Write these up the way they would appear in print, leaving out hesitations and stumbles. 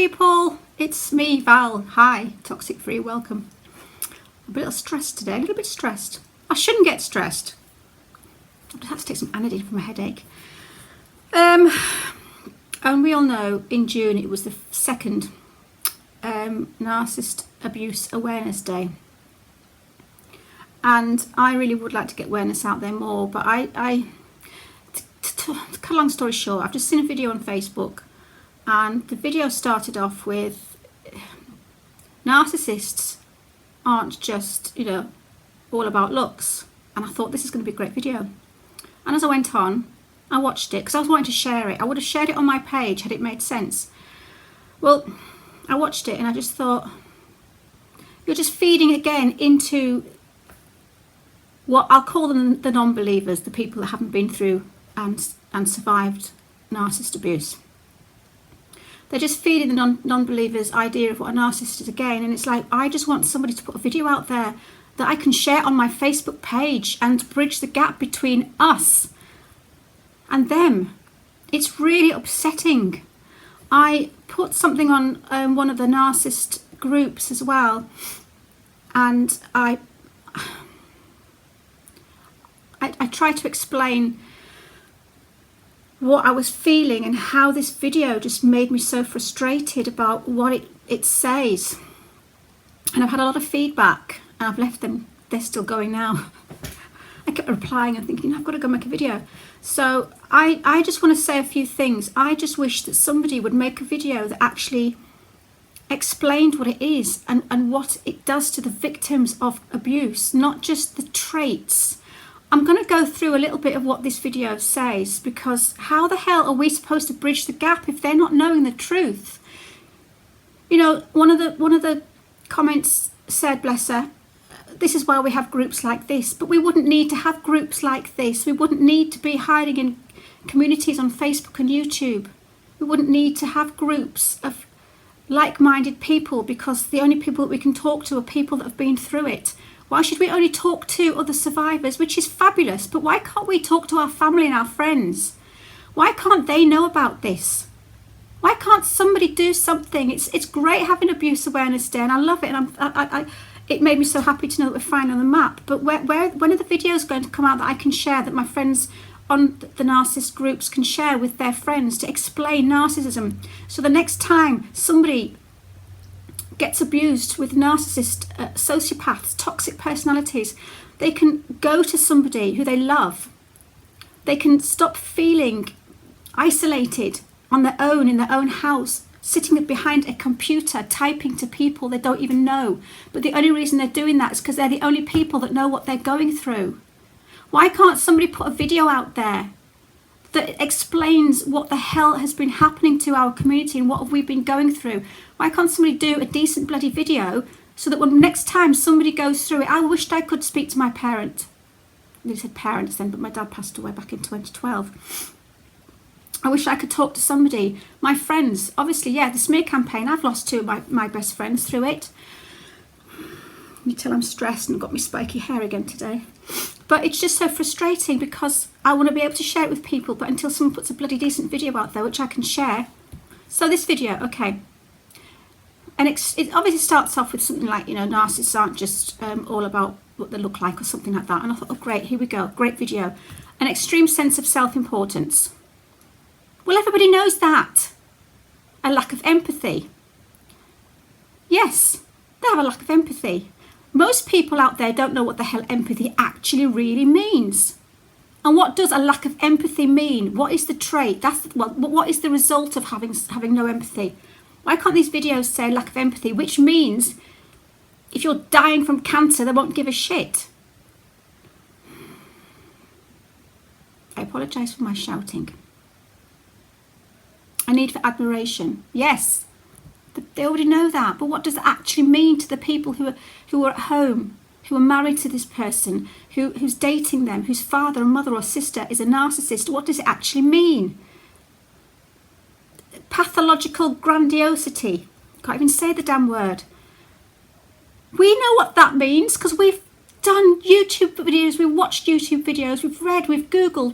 people, it's me, Val. Hi, Toxic Free, welcome. I'm a little stressed today, a little bit stressed. I shouldn't get stressed. I just had to take some Anadine for my headache. And we all know in June it was the second Narcissist Abuse Awareness Day. And I really would like to get awareness out there more, but to cut a long story short, I've just seen a video on Facebook, and the video started off with narcissists aren't just, all about looks. And I thought, this is going to be a great video. And as I went on, I watched it because I was wanting to share it. I would have shared it on my page had it made sense. Well, I watched it and I just thought, you're just feeding again into what I'll call them the non-believers, the people that haven't been through and survived narcissist abuse. They're just feeding the non-believers' idea of what a narcissist is again. And it's like, I just want somebody to put a video out there that I can share on my Facebook page and bridge the gap between us and them. It's really upsetting. I put something on one of the narcissist groups as well, and I tried to explain what I was feeling and how this video just made me so frustrated about what it says. And I've had a lot of feedback, and I've left them. They're still going now. I kept replying and thinking, I've got to go make a video. So I just want to say a few things. I just wish that somebody would make a video that actually explained what it is and what it does to the victims of abuse, not just the traits. I'm going to go through a little bit of what this video says, because how the hell are we supposed to bridge the gap if they're not knowing the truth? One of the comments said, bless her, this is why we have groups like this. But we wouldn't need to have groups like this. We wouldn't need to be hiding in communities on Facebook and YouTube. We wouldn't need to have groups of like-minded people, because the only people that we can talk to are people that have been through it. Why should we only talk to other survivors, which is fabulous, but why can't we talk to our family and our friends? Why can't they know about this? Why can't somebody do something? It's great having Abuse Awareness Day, and I love it, and it made me so happy to know that we're finally on the map. But when are the videos going to come out that I can share, that my friends on the narcissist groups can share with their friends to explain narcissism? So the next time somebody gets abused with narcissists, sociopaths, toxic personalities, they can go to somebody who they love. They can stop feeling isolated on their own, in their own house, sitting behind a computer, typing to people they don't even know. But the only reason they're doing that is because they're the only people that know what they're going through. Why can't somebody put a video out there that explains what the hell has been happening to our community and what have we been going through? Why can't somebody do a decent bloody video so that when next time somebody goes through it? I wished I could speak to my parent. They said parents then, but my dad passed away back in 2012. I wish I could talk to somebody. My friends, obviously, the smear campaign, I've lost two of my best friends through it. You tell I'm stressed and got me spiky hair again today. But it's just so frustrating because I want to be able to share it with people, but until someone puts a bloody decent video out there, which I can share. So this video, okay. And it obviously starts off with something like, narcissists aren't just all about what they look like or something like that. And I thought, oh great, here we go, great video. An extreme sense of self-importance. Well, everybody knows that. A lack of empathy. Yes, they have a lack of empathy. Most people out there don't know what the hell empathy actually really means. And what does a lack of empathy mean? What is the trait? What is the result of having no empathy? Why can't these videos say lack of empathy, which means if you're dying from cancer, they won't give a shit? I apologise for my shouting. A need for admiration. Yes, they already know that. But what does it actually mean to the people who are at home, who are married to this person, who's dating them, whose father or mother or sister is a narcissist? What does it actually mean? Pathological grandiosity. Can't even say the damn word. We know what that means because we've done YouTube videos, we've watched YouTube videos, we've read, we've Googled,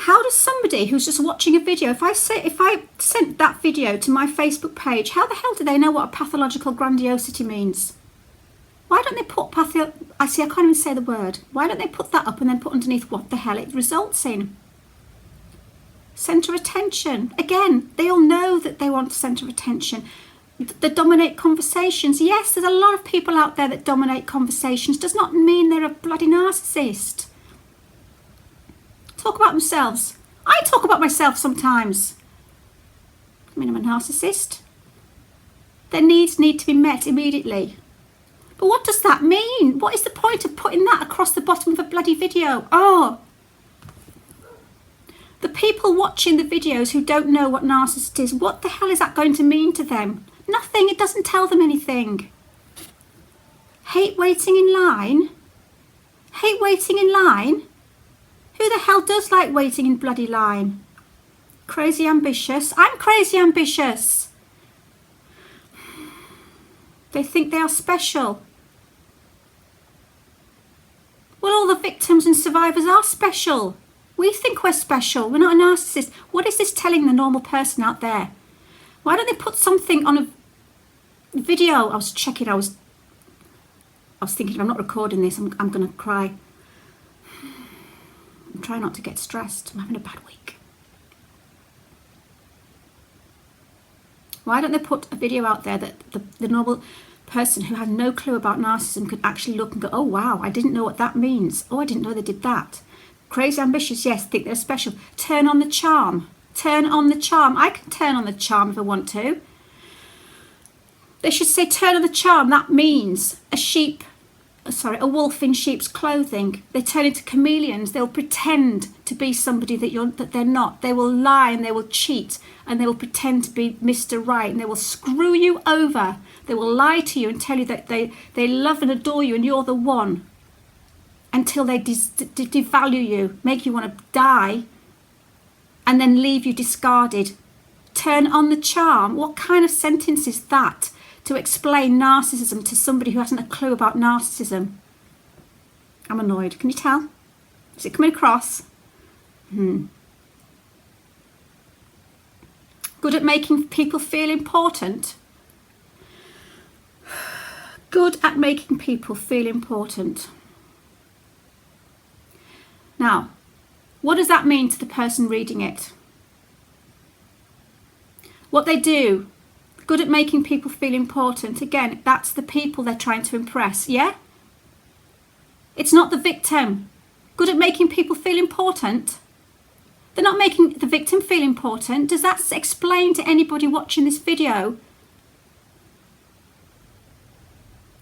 How does somebody who's just watching a video, if I sent that video to my Facebook page, how the hell do they know what a pathological grandiosity means? Why don't they put I can't even say the word. Why don't they put that up and then put underneath what the hell it results in? Centre of attention. Again, they all know that they want centre of attention. They dominate conversations. Yes, there's a lot of people out there that dominate conversations. Does not mean they're a bloody narcissist. Talk about themselves. I talk about myself sometimes. I mean, I'm a narcissist. Their needs need to be met immediately. But what does that mean? What is the point of putting that across the bottom of a bloody video? Oh, the people watching the videos who don't know what narcissist is, what the hell is that going to mean to them? Nothing. It doesn't tell them anything. Hate waiting in line? Hate waiting in line? Who the hell does like waiting in bloody line? Crazy ambitious. I'm crazy ambitious. They think they are special. Well, all the victims and survivors are special. We think we're special. We're not a narcissist. What is this telling the normal person out there? Why don't they put something on a video? I was checking. I was thinking, if I'm not recording this, I'm going to cry. I'm trying not to get stressed. I'm having a bad week. Why don't they put a video out there that the normal person who has no clue about narcissism could actually look and go, oh wow, I didn't know what that means. Oh, I didn't know they did that. Crazy ambitious, yes, think they're special. Turn on the charm. Turn on the charm. I can turn on the charm if I want to. They should say turn on the charm. That means a wolf in sheep's clothing. They turn into chameleons. They'll pretend to be somebody that they're not. They will lie and they will cheat and they will pretend to be Mr. Right and they will screw you over. They will lie to you and tell you that they love and adore you and you're the one, until they devalue you, make you want to die, and then leave you discarded. Turn on the charm. What kind of sentence is that to explain narcissism to somebody who hasn't a clue about narcissism? I'm annoyed. Can you tell? Is it coming across? Good at making people feel important. Good at making people feel important. Now, what does that mean to the person reading it? What they do, good at making people feel important. Again, that's the people they're trying to impress, yeah? It's not the victim. Good at making people feel important. They're not making the victim feel important. Does that explain to anybody watching this video?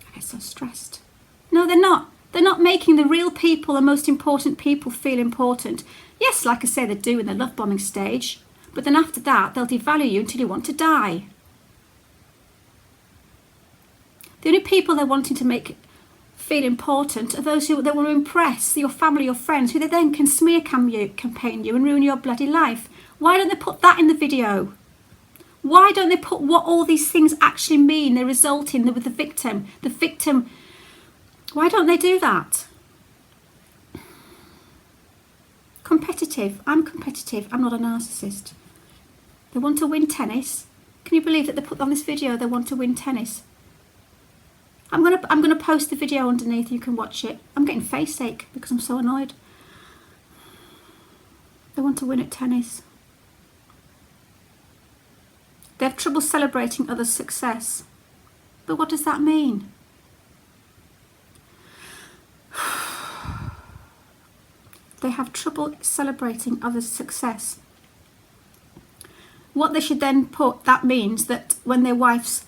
I get so stressed. No, they're not. They're not making the real people, the most important people, feel important. Yes, like I say, they do in the love bombing stage. But then after that, they'll devalue you until you want to die. The only people they're wanting to make feel important are those who they want to impress, your family, your friends, who they then can smear campaign you and ruin your bloody life. Why don't they put that in the video? Why don't they put what all these things actually mean? They result in with the victim. The victim. Why don't they do that? Competitive. I'm competitive. I'm not a narcissist. They want to win tennis. Can you believe that they put on this video they want to win tennis? I'm gonna post the video underneath. You can watch it. I'm getting face ache because I'm so annoyed. They want to win at tennis. They have trouble celebrating others' success. But what does that mean? They have trouble celebrating others' success. What they should then put, that means that when their wives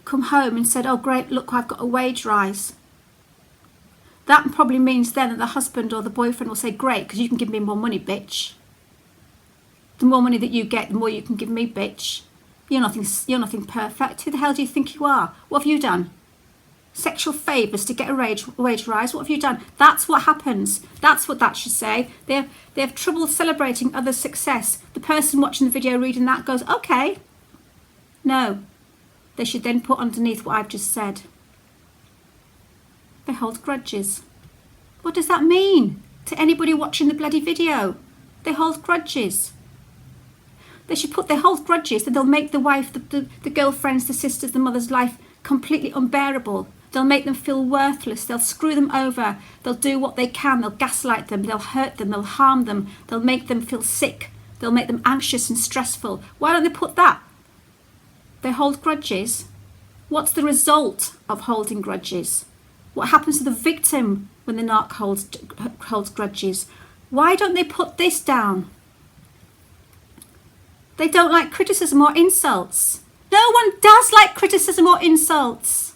come home and said, oh great, look, I've got a wage rise. That probably means then that the husband or the boyfriend will say, great, because you can give me more money, bitch. The more money that you get, the more you can give me, bitch. You're nothing perfect. Who the hell do you think you are? What have you done? Sexual favours to get a wage rise? What have you done? That's what happens. That's what that should say. They have trouble celebrating others' success. The person watching the video reading that goes, okay. No. They should then put underneath what I've just said. They hold grudges. What does that mean to anybody watching the bloody video? They hold grudges. They should put their hold grudges, that they'll make the wife, the girlfriends, the sisters, the mother's life completely unbearable. They'll make them feel worthless. They'll screw them over. They'll do what they can. They'll gaslight them. They'll hurt them. They'll harm them. They'll make them feel sick. They'll make them anxious and stressful. Why don't they put that? They hold grudges. What's the result of holding grudges? What happens to the victim when the narc holds grudges? Why don't they put this down? They don't like criticism or insults. No one does like criticism or insults.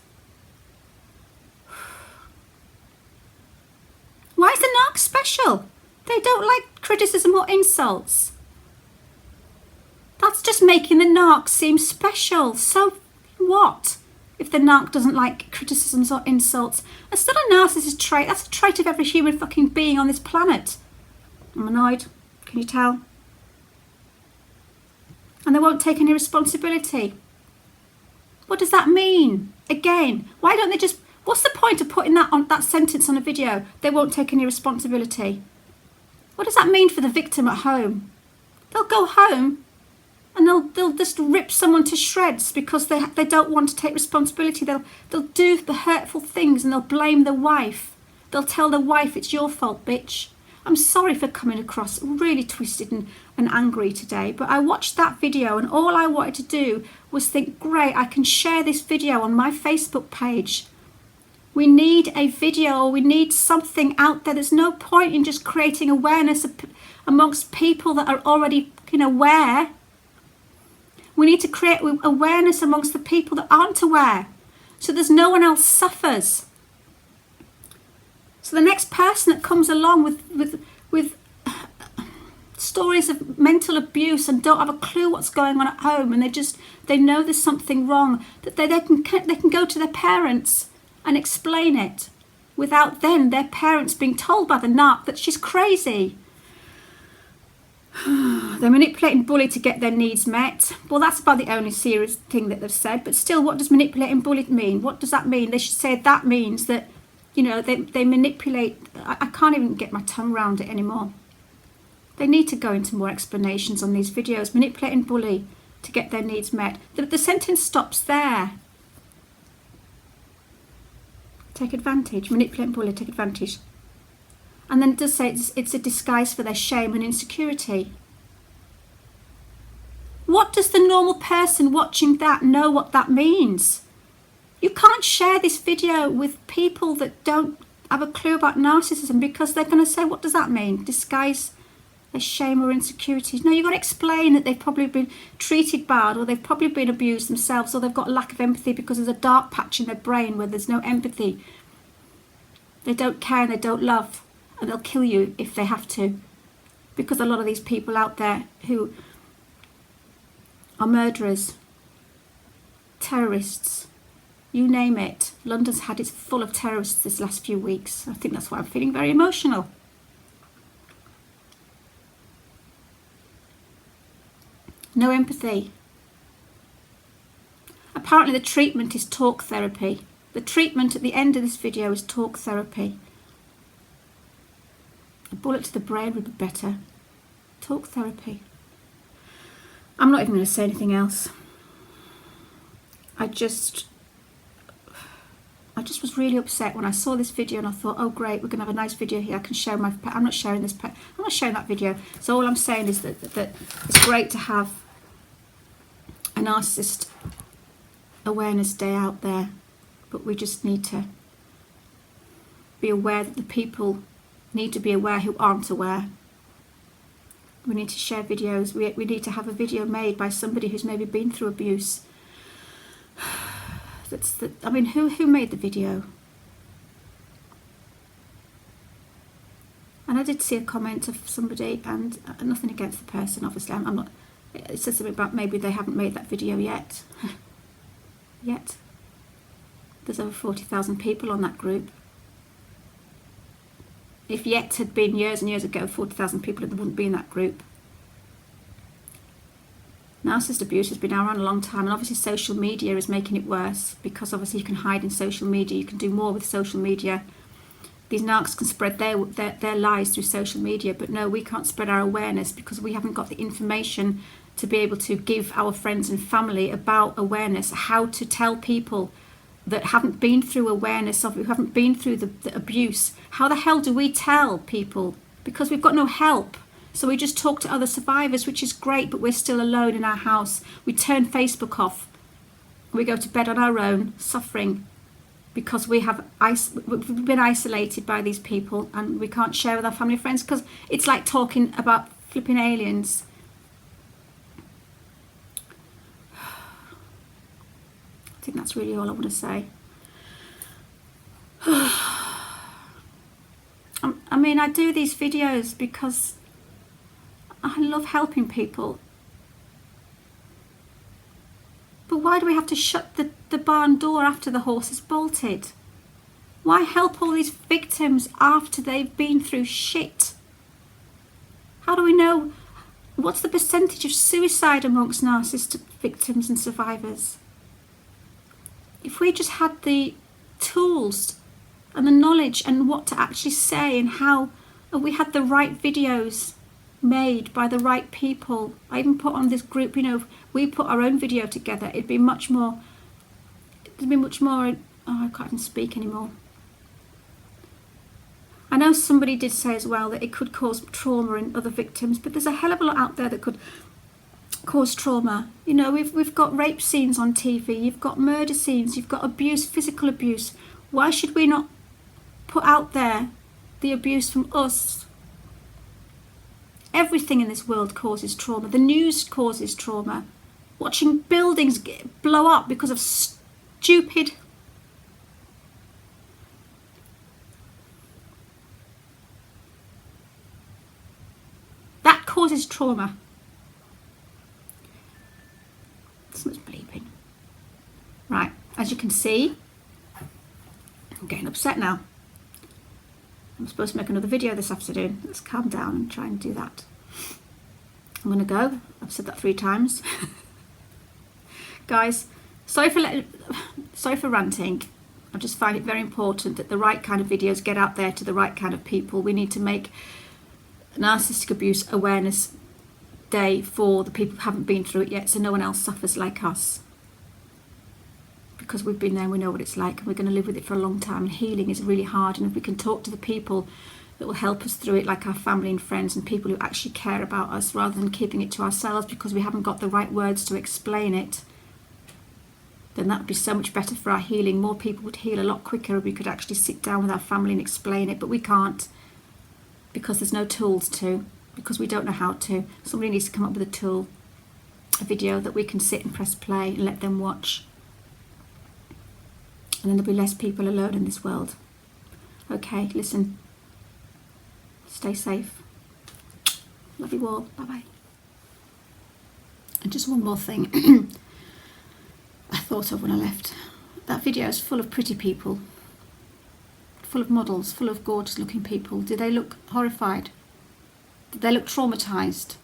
Why is the narc special? They don't like criticism or insults. That's just making the narc seem special. So what if the narc doesn't like criticisms or insults? That's not a narcissist trait. That's a trait of every human fucking being on this planet. I'm annoyed. Can you tell? And they won't take any responsibility. What does that mean? Again, why don't they just... What's the point of putting that sentence on a video? They won't take any responsibility. What does that mean for the victim at home? They'll go home and they'll just rip someone to shreds because they don't want to take responsibility. They'll do the hurtful things and they'll blame the wife. They'll tell the wife, it's your fault, bitch. I'm sorry for coming across really twisted and angry today, but I watched that video and all I wanted to do was think, great, I can share this video on my Facebook page. We need a video, we need something out there. There's no point in just creating awareness amongst people that are already aware. We need to create awareness amongst the people that aren't aware, so there's no one else suffers. So the next person that comes along with stories of mental abuse and don't have a clue what's going on at home, and they know there's something wrong, that they can go to their parents and explain it without then their parents being told by the narc that she's crazy. They manipulate and bully to get their needs met. Well, that's about the only serious thing that they've said, but still, what does manipulate and bully mean? What does that mean? They should say that means that they manipulate. I can't even get my tongue around it anymore. They need to go into more explanations on these videos. Manipulate and bully to get their needs met. The sentence stops there. Take advantage. Manipulate and bully, take advantage. And then it does say it's a disguise for their shame and insecurity. What does the normal person watching that know what that means? You can't share this video with people that don't have a clue about narcissism, because they're going to say, what does that mean? Disguise their shame or insecurities. No, you've got to explain that they've probably been treated bad, or they've probably been abused themselves, or they've got a lack of empathy because there's a dark patch in their brain where there's no empathy. They don't care and they don't love, and they'll kill you if they have to, because a lot of these people out there who are murderers, terrorists, you name it. London's had it full of terrorists this last few weeks. I think that's why I'm feeling very emotional. No empathy. Apparently the treatment is talk therapy. The treatment at the end of this video is talk therapy. A bullet to the brain would be better. Talk therapy. I'm not even going to say anything else. I just was really upset when I saw this video, and I thought, oh great, we're going to have a nice video here. I can share my... I'm not sharing this... I'm not sharing that video. So all I'm saying is that it's great to have a Narcissist Awareness Day out there, but we just need to be aware that the people need to be aware who aren't aware. We need to share videos. We need to have a video made by somebody who's maybe been through abuse. I mean, who made the video? And I did see a comment of somebody, and nothing against the person, obviously. I'm not. It says something about maybe they haven't made that video yet. Yet. There's over 40,000 people on that group. If yet had been years and years ago, 40,000 people wouldn't be in that group. Narcissist abuse has been around a long time, and obviously social media is making it worse, because obviously you can hide in social media, you can do more with social media these narcs can spread their lies through social media, but no, we can't spread our awareness because we haven't got the information to be able to give our friends and family about awareness, how to tell people that haven't been through awareness of it, who haven't been through the abuse. How the hell do we tell people? Because we've got no help. So we just talk to other survivors, which is great, but we're still alone in our house. We turn Facebook off. We go to bed on our own, suffering, because we've been isolated by these people and we can't share with our family and friends, because it's like talking about flipping aliens. I think that's really all I want to say. I mean, I do these videos because I love helping people. But why do we have to shut the barn door after the horse is bolted? Why help all these victims after they've been through shit? How do we know? What's the percentage of suicide amongst narcissist victims and survivors? If we just had the tools and the knowledge and what to actually say and how, and we had the right videos made by the right people. I even put on this group, you know, if we put our own video together, it'd be much more, oh, I can't even speak anymore. I know somebody did say as well that it could cause trauma in other victims, but there's a hell of a lot out there that could cause trauma. You know, we've got rape scenes on TV, you've got murder scenes, you've got abuse, physical abuse. Why should we not put out there the abuse from us? Everything in this world causes trauma. The news causes trauma. Watching buildings blow up because of stupid... That causes trauma. So much bleeping. Right, as you can see, I'm getting upset now. I'm supposed to make another video this afternoon. Let's calm down and try and do that. I'm going to go. I've said that 3 times. Guys, sorry for ranting. I just find it very important that the right kind of videos get out there to the right kind of people. We need to make Narcissistic Abuse Awareness Day for the people who haven't been through it yet, so no one else suffers like us. Because we've been there and we know what it's like, and we're going to live with it for a long time, and healing is really hard. And if we can talk to the people that will help us through it, like our family and friends and people who actually care about us, rather than keeping it to ourselves because we haven't got the right words to explain it, then that would be so much better for our healing. More people would heal a lot quicker if we could actually sit down with our family and explain it, but we can't because there's no tools to, because we don't know how to. Somebody needs to come up with a tool, a video that we can sit and press play and let them watch. And then there'll be less people alone in this world. Okay, listen. Stay safe. Love you all. Bye-bye. And just one more thing I thought of when I left. That video is full of pretty people. Full of models, full of gorgeous looking people. Do they look horrified? Do they look traumatised?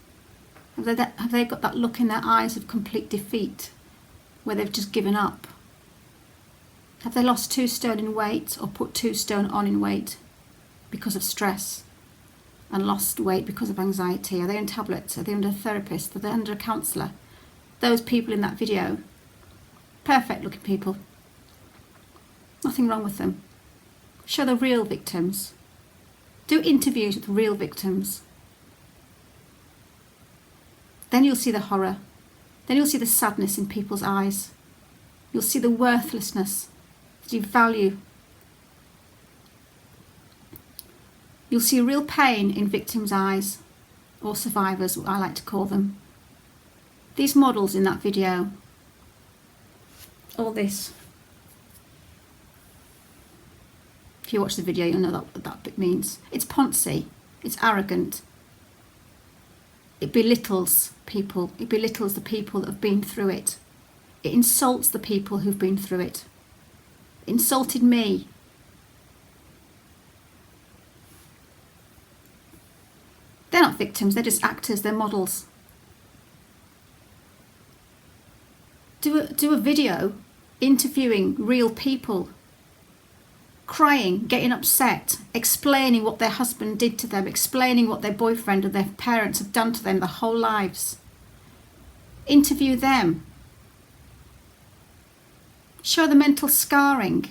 Have they got that look in their eyes of complete defeat, where they've just given up? Have they lost 2 stone in weight, or put 2 stone on in weight because of stress, and lost weight because of anxiety? Are they on tablets? Are they under a therapist? Are they under a counsellor? Those people in that video, perfect looking people. Nothing wrong with them. Show the real victims. Do interviews with real victims. Then you'll see the horror. Then you'll see the sadness in people's eyes. You'll see the worthlessness that you value. You'll see real pain in victims' eyes, or survivors, what I like to call them. These models in that video, all this. If you watch the video, you'll know what that bit means. It's poncy, it's arrogant. It belittles people. It belittles the people that have been through it. It insults the people who've been through it. It insulted me. They're not victims, they're just actors, they're models. Do a video interviewing real people. crying, getting upset, explaining what their husband did to them, explaining what their boyfriend or their parents have done to them their whole lives. Interview them. Show the mental scarring.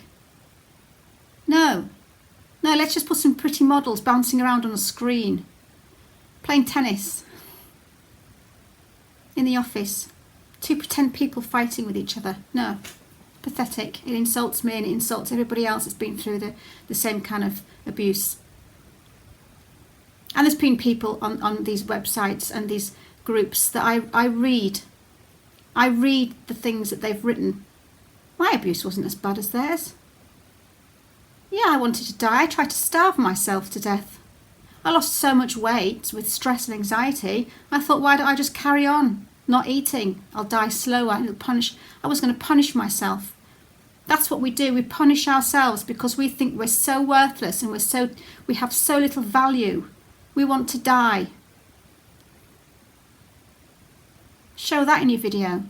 No, let's just put some pretty models bouncing around on a screen, playing tennis, in the office, two pretend people fighting with each other. No, pathetic. It insults me and it insults everybody else that's been through the same kind of abuse. And there's been people on these websites and these groups that I read. I read the things that they've written. My abuse wasn't as bad as theirs. Yeah, I wanted to die. I tried to starve myself to death. I lost so much weight with stress and anxiety. I thought, why don't I just carry on not eating? I'll die slower. I was going to punish myself. That's what we do. We punish ourselves because we think we're so worthless and we have so little value. We want to die. Show that in your video.